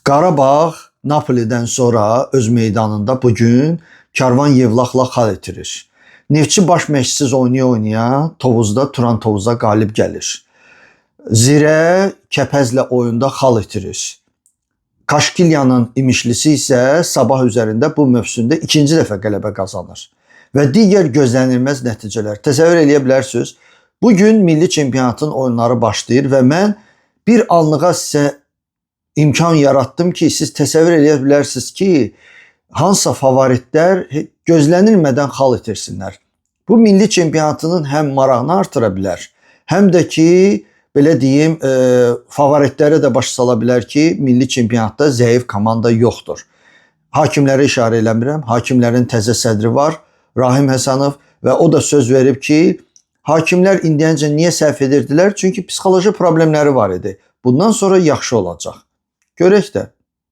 Qarabağ Napolidən sonra öz meydanında bugün Karvan Yevlaxla xal itirir. Neftçi baş məşqçisiz oynaya-oynaya Tovuzda Turan Tovuza qalib gəlir. Zirə Kəpəzlə oyunda xal itirir. Kaşkilyanın imişlisi isə Sabah üzərində bu mövsümdə ikinci dəfə qələbə qazanır. Və digər gözlənilməz nəticələr. Təsəvvür eləyə bilərsiniz. Bugün milli çempionatın oyunları başlayır və mən bir anlığa sizə imkan yaratdım ki, siz təsəvvür eləyə bilərsiniz ki, hansısa favoritlər gözlənilmədən xal itirsinlər. Bu milli çempionatının həm marağını artıra bilər, həm də ki, belə deyim, favoritlərə də baş sala bilər ki, milli çempionatda zəif komanda yoxdur. Hakimlərə işarə eləmirəm. Hakimlərin təzə sədri var, Rahim Həsənov, və o da söz verib ki, hakimlər indiyəcə niyə səhv edirdilər? Çünki psixoloji problemləri var idi. Bundan sonra yaxşı olacaq. Görək də.